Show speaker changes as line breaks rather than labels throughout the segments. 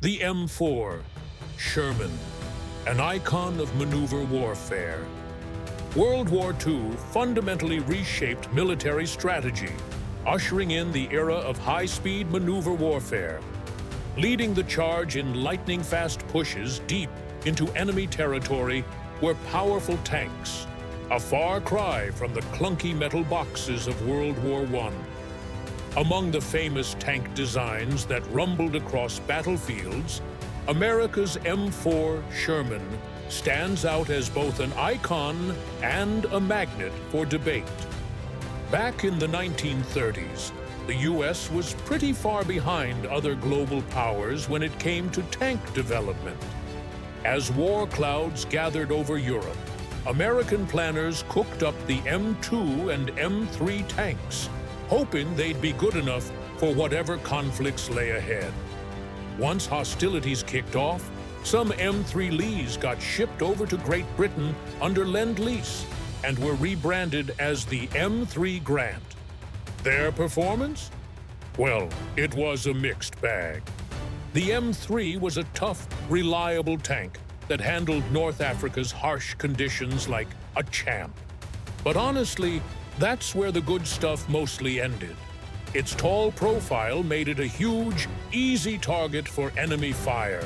The M4 Sherman, an icon of maneuver warfare. World War II fundamentally reshaped military strategy, ushering in the era of high-speed maneuver warfare, leading the charge in lightning-fast pushes deep into enemy territory were powerful tanks, a far cry from the clunky metal boxes of World War I. Among the famous tank designs that rumbled across battlefields, America's M4 Sherman stands out as both an icon and a magnet for debate. Back in the 1930s, the US was pretty far behind other global powers when it came to tank development. As war clouds gathered over Europe, American planners cooked up the M2 and M3 tanks, hoping they'd be good enough for whatever conflicts lay ahead. Once hostilities kicked off, some M3 Lees got shipped over to Great Britain under Lend-Lease and were rebranded as the M3 Grant. Their performance? Well, it was a mixed bag. The M3 was a tough, reliable tank that handled North Africa's harsh conditions like a champ. But honestly, that's where the good stuff mostly ended. Its tall profile made it a huge, easy target for enemy fire.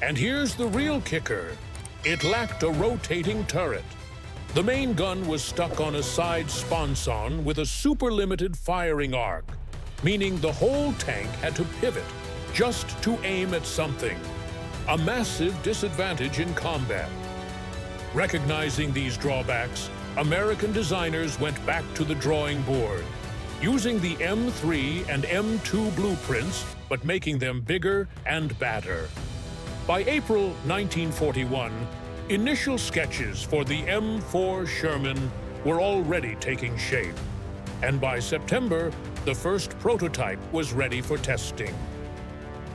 And here's the real kicker. It lacked a rotating turret. The main gun was stuck on a side sponson with a super-limited firing arc, meaning the whole tank had to pivot just to aim at something. A massive disadvantage in combat. Recognizing these drawbacks, American designers went back to the drawing board, using the M3 and M2 blueprints, but making them bigger and badder. By April 1941, initial sketches for the M4 Sherman were already taking shape, and by September, the first prototype was ready for testing.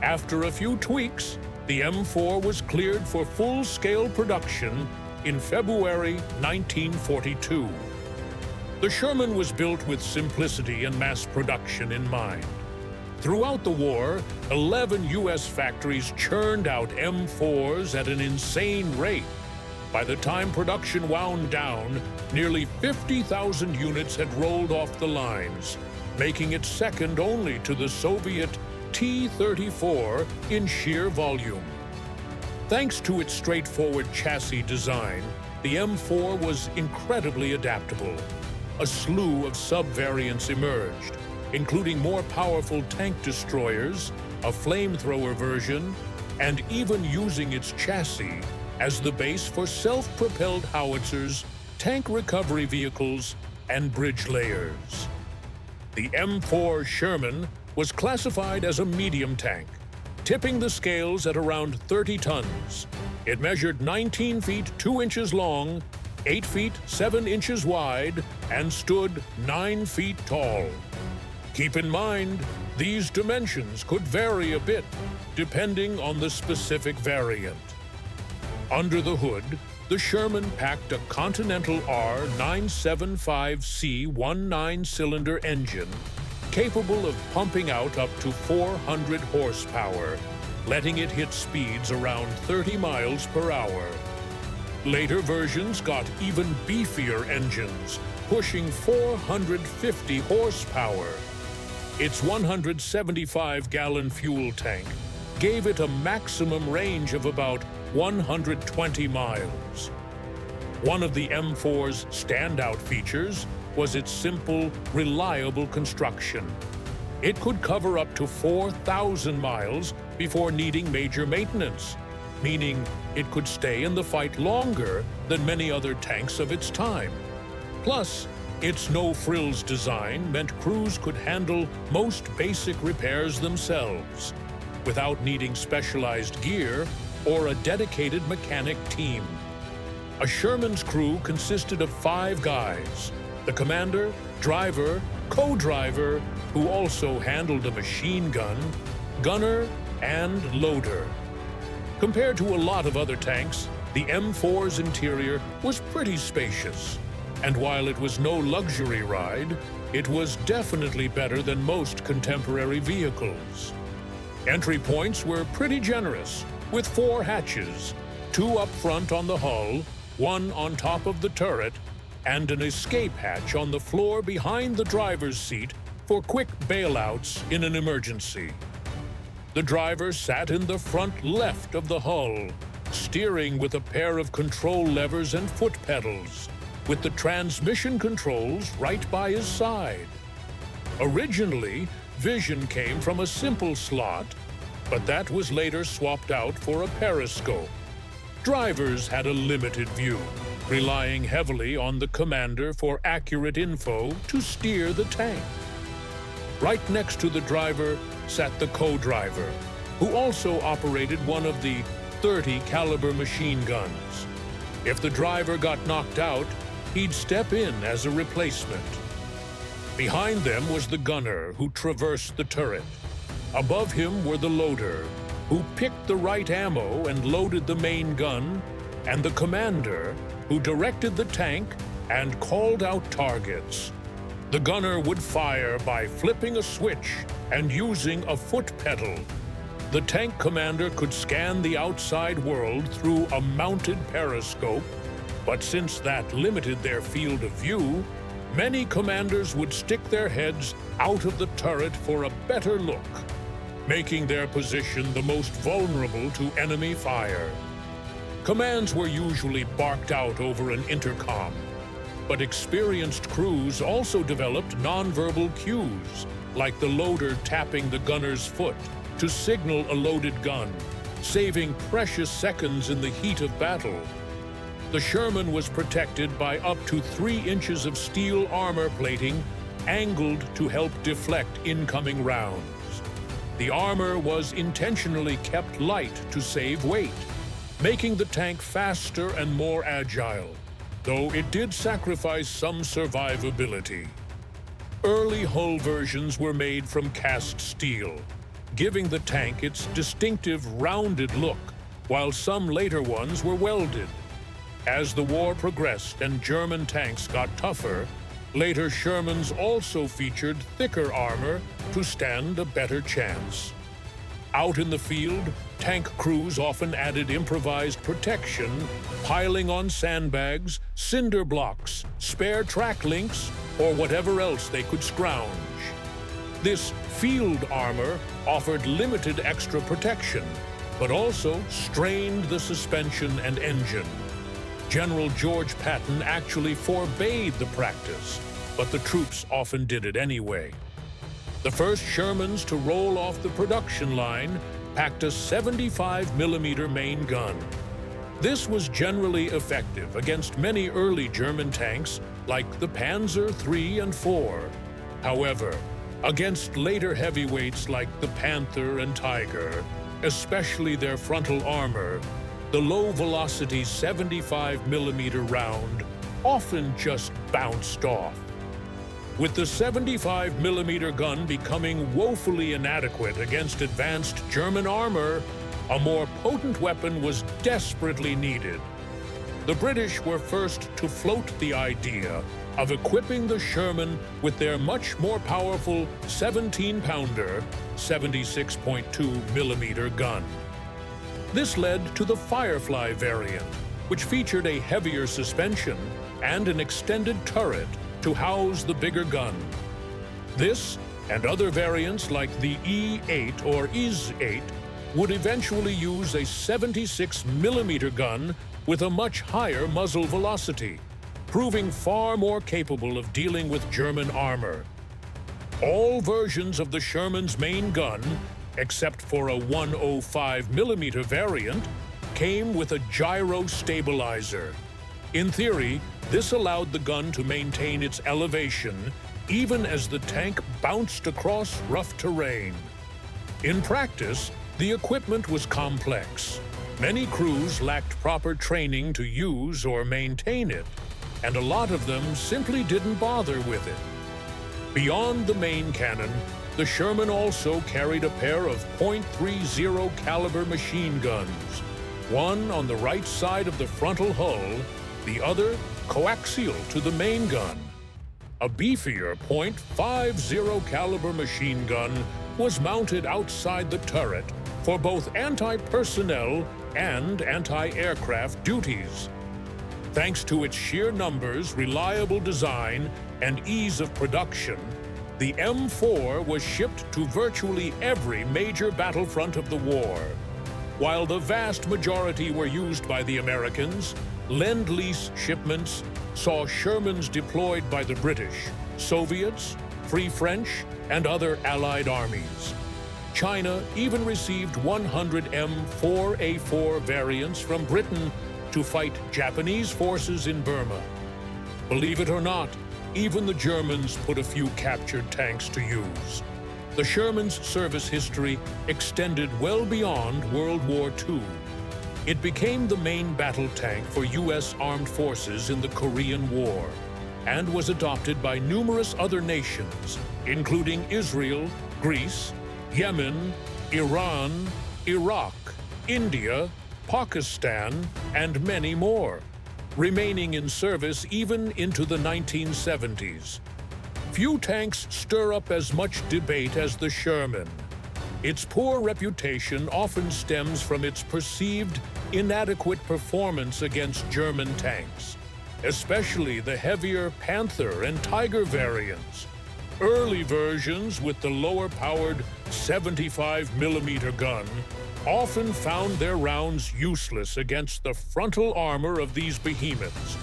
After a few tweaks, the M4 was cleared for full-scale production in February 1942. The Sherman was built with simplicity and mass production in mind. Throughout the war, 11 U.S. factories churned out M4s at an insane rate. By the time production wound down, nearly 50,000 units had rolled off the lines, making it second only to the Soviet T-34 in sheer volume. Thanks to its straightforward chassis design, the M4 was incredibly adaptable. A slew of sub-variants emerged, including more powerful tank destroyers, a flamethrower version, and even using its chassis as the base for self-propelled howitzers, tank recovery vehicles, and bridge layers. The M4 Sherman was classified as a medium tank, tipping the scales at around 30 tons. It measured 19 feet 2 inches long, 8 feet 7 inches wide, and stood 9 feet tall. Keep in mind, these dimensions could vary a bit, depending on the specific variant. Under the hood, the Sherman packed a Continental R975C 19-cylinder engine capable of pumping out up to 400 horsepower, letting it hit speeds around 30 miles per hour. Later versions got even beefier engines, pushing 450 horsepower. Its 175-gallon fuel tank gave it a maximum range of about 120 miles. One of the M4's standout features was its simple, reliable construction. It could cover up to 4,000 miles before needing major maintenance, meaning it could stay in the fight longer than many other tanks of its time. Plus, its no-frills design meant crews could handle most basic repairs themselves, without needing specialized gear or a dedicated mechanic team. A Sherman's crew consisted of 5 guys: the commander, driver, co-driver, who also handled a machine gun, gunner, and loader. Compared to a lot of other tanks, the M4's interior was pretty spacious, and while it was no luxury ride, it was definitely better than most contemporary vehicles. Entry points were pretty generous, with 4 hatches, 2 up front on the hull, 1 on top of the turret, and an escape hatch on the floor behind the driver's seat for quick bailouts in an emergency. The driver sat in the front left of the hull, steering with a pair of control levers and foot pedals, with the transmission controls right by his side. Originally, vision came from a simple slot, but that was later swapped out for a periscope. Drivers had a limited view, relying heavily on the commander for accurate info to steer the tank. Right next to the driver sat the co-driver, who also operated one of the 30 caliber machine guns. If the driver got knocked out, he'd step in as a replacement. Behind them was the gunner, who traversed the turret. Above him were the loader, who picked the right ammo and loaded the main gun, and the commander, who directed the tank and called out targets. The gunner would fire by flipping a switch and using a foot pedal. The tank commander could scan the outside world through a mounted periscope, but since that limited their field of view, many commanders would stick their heads out of the turret for a better look, making their position the most vulnerable to enemy fire. Commands were usually barked out over an intercom, but experienced crews also developed nonverbal cues, like the loader tapping the gunner's foot to signal a loaded gun, saving precious seconds in the heat of battle. The Sherman was protected by up to 3 inches of steel armor plating angled to help deflect incoming rounds. The armor was intentionally kept light to save weight, making the tank faster and more agile, though it did sacrifice some survivability. Early hull versions were made from cast steel, giving the tank its distinctive rounded look, while some later ones were welded. As the war progressed and German tanks got tougher, later Shermans also featured thicker armor to stand a better chance. Out in the field, tank crews often added improvised protection, piling on sandbags, cinder blocks, spare track links, or whatever else they could scrounge. This field armor offered limited extra protection, but also strained the suspension and engine. General George Patton actually forbade the practice, but the troops often did it anyway. The first Shermans to roll off the production line packed a 75mm main gun. This was generally effective against many early German tanks like the Panzer III and IV. However, against later heavyweights like the Panther and Tiger, especially their frontal armor, the low-velocity 75mm round often just bounced off. With the 75mm gun becoming woefully inadequate against advanced German armor, a more potent weapon was desperately needed. The British were first to float the idea of equipping the Sherman with their much more powerful 17-pounder, 76.2mm gun. This led to the Firefly variant, which featured a heavier suspension and an extended turret to house the bigger gun. This and other variants like the E8 or IS-8 would eventually use a 76mm gun with a much higher muzzle velocity, proving far more capable of dealing with German armor. All versions of the Sherman's main gun, except for a 105mm variant, came with a gyro stabilizer. In theory, this allowed the gun to maintain its elevation even as the tank bounced across rough terrain. In practice, the equipment was complex. Many crews lacked proper training to use or maintain it, and a lot of them simply didn't bother with it. Beyond the main cannon, the Sherman also carried a pair of .30 caliber machine guns, one on the right side of the frontal hull, the other coaxial to the main gun. A beefier .50 caliber machine gun was mounted outside the turret for both anti-personnel and anti-aircraft duties. Thanks to its sheer numbers, reliable design, and ease of production, the M4 was shipped to virtually every major battlefront of the war. While the vast majority were used by the Americans, Lend-Lease shipments saw Shermans deployed by the British, Soviets, Free French, and other Allied armies. China even received 100 M4A4 variants from Britain to fight Japanese forces in Burma. Believe it or not, even the Germans put a few captured tanks to use. The Sherman's service history extended well beyond World War II. It became the main battle tank for U.S. armed forces in the Korean War and was adopted by numerous other nations, including Israel, Greece, Yemen, Iran, Iraq, India, Pakistan, and many more, remaining in service even into the 1970s. Few tanks stir up as much debate as the Sherman. Its poor reputation often stems from its perceived inadequate performance against German tanks, especially the heavier Panther and Tiger variants. Early versions with the lower-powered 75mm gun often found their rounds useless against the frontal armor of these behemoths,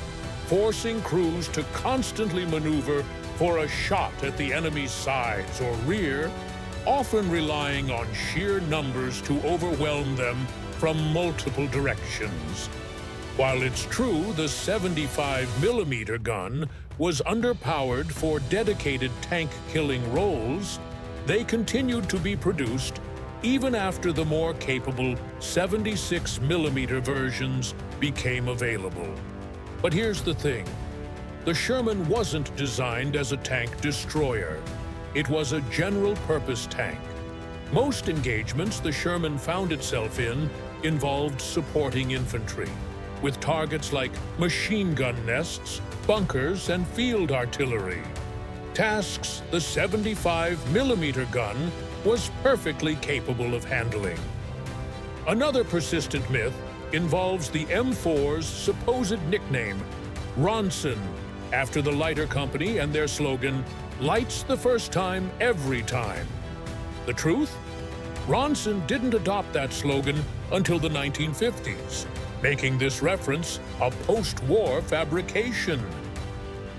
forcing crews to constantly maneuver for a shot at the enemy's sides or rear, often relying on sheer numbers to overwhelm them from multiple directions. While it's true the 75mm gun was underpowered for dedicated tank-killing roles, they continued to be produced even after the more capable 76mm versions became available. But here's the thing. The Sherman wasn't designed as a tank destroyer. It was a general-purpose tank. Most engagements the Sherman found itself in involved supporting infantry, with targets like machine gun nests, bunkers, and field artillery. Tasks the 75mm gun was perfectly capable of handling. Another persistent myth involves the M4's supposed nickname, Ronson, after the lighter company and their slogan, "Lights the first time, every time." The truth? Ronson didn't adopt that slogan until the 1950s, making this reference a post-war fabrication.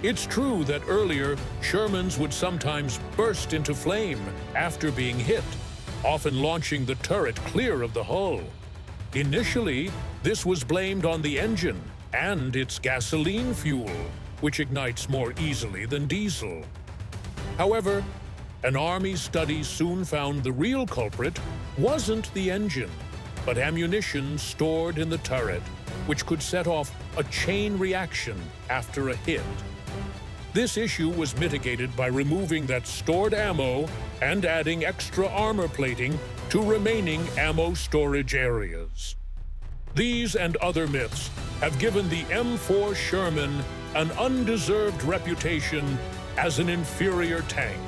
It's true that earlier, Shermans would sometimes burst into flame after being hit, often launching the turret clear of the hull. Initially, this was blamed on the engine and its gasoline fuel, which ignites more easily than diesel. However, an Army study soon found the real culprit wasn't the engine, but ammunition stored in the turret, which could set off a chain reaction after a hit. This issue was mitigated by removing that stored ammo and adding extra armor plating to remaining ammo storage areas. These and other myths have given the M4 Sherman an undeserved reputation as an inferior tank.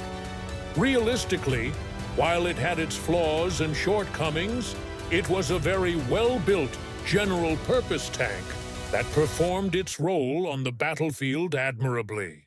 Realistically, while it had its flaws and shortcomings, it was a very well-built general-purpose tank that performed its role on the battlefield admirably.